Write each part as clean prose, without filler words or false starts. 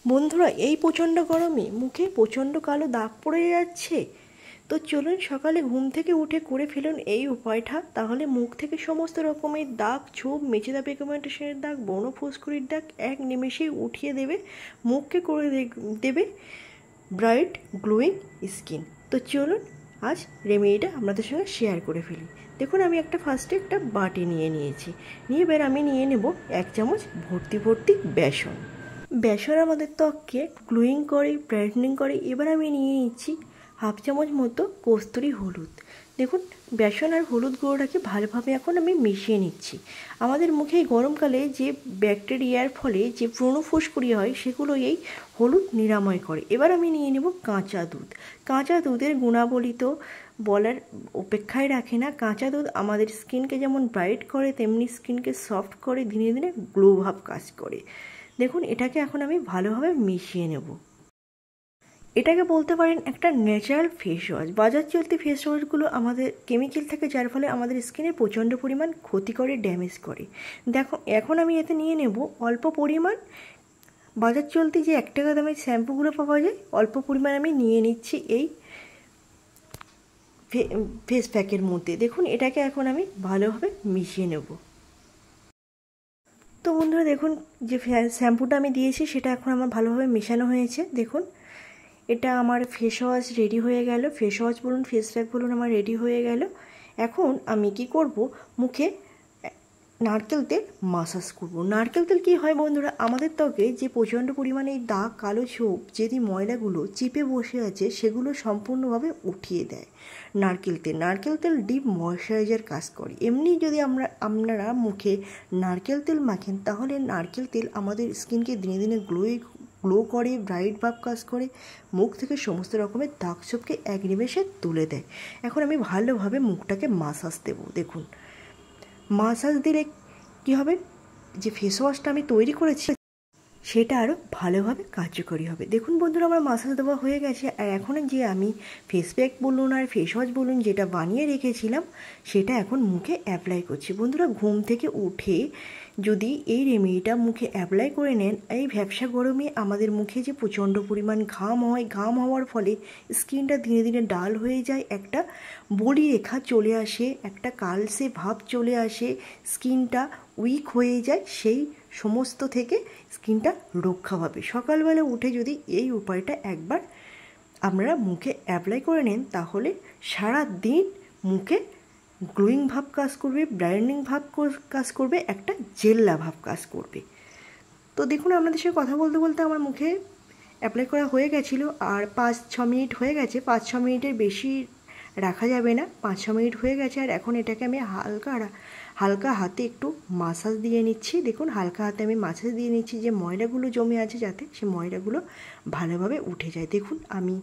বন্ধুরা, এই প্রচণ্ড গরমে মুখে প্রচণ্ড কালো দাগ পড়ে যাচ্ছে। তো চলুন সকালে ঘুম থেকে উঠে করে ফেলুন এই উপায়টা, তাহলে মুখ থেকে সমস্ত রকমের দাগ, ছোপ, মেচেদা পিগমেন্টেশনের দাগ, ব্রণ ফুসকুড়ির দাগ এক নিমেষেই উঠিয়ে দেবে, মুখকে করে দেবে ব্রাইট গ্লোয়িং স্কিন। তো চলুন আজ রেমেডিটা আপনাদের সঙ্গে শেয়ার করে ফেলি। দেখুন, আমি ফার্স্টে একটা বাটি নিয়েছি। এবার আমি নিয়ে নেব 1 চামচ ভর্তি বেসন। বেসন আমাদের ত্বককে গ্লোয়িং করে, ব্রাইটনিং করে। এবার আমি নিয়ে নিচ্ছি 1/2 চামচ মতো কস্তুরি হলুদ। দেখুন, বেসন আর হলুদ গুঁড়োটাকে ভালোভাবে এখন আমি মিশিয়ে নিচ্ছি। আমাদের মুখে গরমকালে যে ব্যাকটেরিয়ার ফলে যে ব্রণ ফুসকুড়ি হয়, সেগুলো এই হলুদ নিরাময় করে। এবার আমি নিয়ে নেব কাঁচা দুধ। কাঁচা দুধের গুণাবলী তো বলার অপেক্ষায় রাখে না। কাঁচা দুধ আমাদের স্কিনকে যেমন ব্রাইট করে, তেমনি স্কিনকে সফট করে, দিনে দিনে গ্লো ভাব কাজ করে। দেখুন, এটাকে এখন আমি ভালোভাবে মিশিয়ে নেব। এটাকে বলতে পারেন একটা ন্যাচারাল ফেস ওয়াশ। বাজার চলতি ফেস ওয়াশগুলো আমাদের কেমিক্যাল থাকে, যার ফলে আমাদের স্কিনে প্রচণ্ড পরিমাণ ক্ষতি করে, ড্যামেজ করে। দেখো, এখন আমি এতে নিয়ে নেব অল্প পরিমাণ বাজার চলতি যে 1 টাকা দামের শ্যাম্পুগুলো পাওয়া যায়, অল্প পরিমাণ আমি নিয়ে নিচ্ছি এই ফেস প্যাকের মধ্যে। দেখুন, এটাকে এখন আমি ভালোভাবে মিশিয়ে নেব। তো বন্ধুরা, দেখুন যে শ্যাম্পুটা আমি দিয়েছি সেটা এখন আমার ভালোভাবে মেশানো হয়েছে। দেখুন, এটা আমার ফেস ওয়াশ রেডি হয়ে গেল। ফেস ওয়াশ বলুন, ফেস প্যাক বলুন, আমার রেডি হয়ে গেল। এখন আমি কি করব, মুখে নারকেল তেল মাসাজ করব। নারকেল তেল কী হয় বন্ধুরা, আমাদের ত্বকে যে প্রচণ্ড পরিমাণে এই দাগ, কালো ছোপ, যেদি ময়লাগুলো চেপে বসে আছে, সেগুলো সম্পূর্ণভাবে উঠিয়ে দেয় নারকেল তেল ডিপ ময়শ্চারাইজার কাজ করে। এমনি যদি আপনারা মুখে নারকেল তেল মাখেন, তাহলে নারকেল তেল আমাদের স্কিনকে দিনে দিনে গ্লো করে, ব্রাইট ভাব কাজ করে, মুখ থেকে সমস্ত রকমের দাগ ছোপকে এক নিমেষে তুলে দেয়। এখন আমি ভালোভাবে মুখটাকে মাসাজ দেব। দেখুন, মাসাজ দিলে কী হবে, যে ফেস ওয়াশটা আমি তৈরি করেছি সেটা আরও ভালোভাবে কার্যকরী হবে। দেখুন বন্ধুরা, আমার মাসাজ দেওয়া হয়ে গেছে। আর এখন যে আমি ফেস প্যাক বলুন আর ফেস ওয়াশ বলুন যেটা বানিয়ে রেখেছিলাম, সেটা এখন মুখে অ্যাপ্লাই করছি। বন্ধুরা, ঘুম থেকে উঠে যদি এই রেমেডিটা মুখে অ্যাপ্লাই করে নেন, এই ভ্যাপসা গরমে আমাদের মুখে যে প্রচণ্ড পরিমাণ ঘাম হয়, ঘাম হওয়ার ফলে স্কিনটা দিনে দিনে ডাল হয়ে যায়, একটা বলি রেখা চলে আসে, একটা কালসে ভাব চলে আসে, স্কিনটা উইক হয়ে যায়, সেই সমস্ত থেকে স্কিনটা রক্ষা পাবে। সকালবেলা উঠে যদি এই উপায়টা একবার আপনারা মুখে অ্যাপ্লাই করে নেন, তাহলে সারা দিন মুখে গ্লোয়িং ভাব কাজ করবে, ব্রাইটনিং ভাব কাজ করবে, একটা জেল্লা ভাব কাজ করবে। তো দেখুন, আপনাদের সাথে কথা বলতে বলতে আমার মুখে অ্যাপ্লাই করা হয়ে গেছিলো। আর 5-6 মিনিট হয়ে গেছে। 5-6 মিনিটের বেশি রাখা যাবে না। 5-6 মিনিট হয়ে গেছে। আর এখন এটাকে আমি হালকা হাতে একটু মাসাজ দিয়ে নিচ্ছি। দেখুন, হালকা হাতে আমি মাসাজ দিয়ে নিচ্ছি, যে ময়লাগুলো জমে আছে যাতে সে ময়লাগুলো ভালোভাবে উঠে যায়। দেখুন, আমি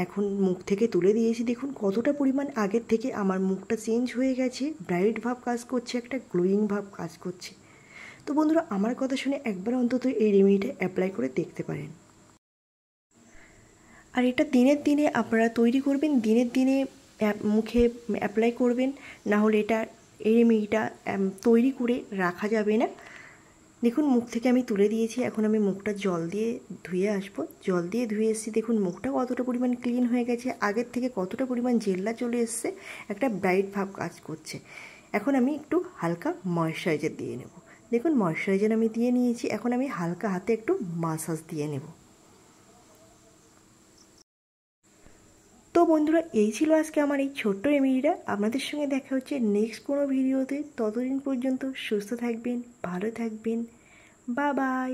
এখন মুখ থেকে তুলে দিয়েছি। দেখুন কতটা পরিমাণ আগের থেকে আমার মুখটা চেঞ্জ হয়ে গেছে, ব্রাইট ভাব কাজ করছে, একটা গ্লোয়িং ভাব কাজ করছে। তো বন্ধুরা, আমার কথা শুনে একবার অন্তত এই রেমেডিটা অ্যাপ্লাই করে দেখতে পারেন। আর এটা দিনের দিনে আপনারা তৈরি করবেন, দিনের দিনে মুখে অ্যাপ্লাই করবেন, না হলে এই রেমেডিটা তৈরি করে রাখা যাবে না। দেখুন, মুখ থেকে আমি তুলে দিয়েছি। এখন আমি মুখটা জল দিয়ে ধুয়ে আসবো। জল দিয়ে ধুয়ে এসেছি। দেখুন, মুখটা কতটা পরিমাণ ক্লিন হয়ে গেছে, আগের থেকে কতটা পরিমাণ জেল্লা চলে এসছে, একটা ব্রাইট ভাব কাজ করছে। এখন আমি একটু হালকা ময়শ্চারাইজার দিয়ে নেব। দেখুন, ময়শ্চারাইজার আমি দিয়ে নিয়েছি। এখন আমি হালকা হাতে একটু মাসাজ দিয়ে নেব। তো বন্ধুরা, এই ছিল আজকে আমার এই ছোট্ট রেমেডিটা। আপনাদের সঙ্গে দেখা হচ্ছে নেক্সট কোনো ভিডিওতে। ততদিন পর্যন্ত সুস্থ থাকবেন, ভালো থাকবেন। Bye bye.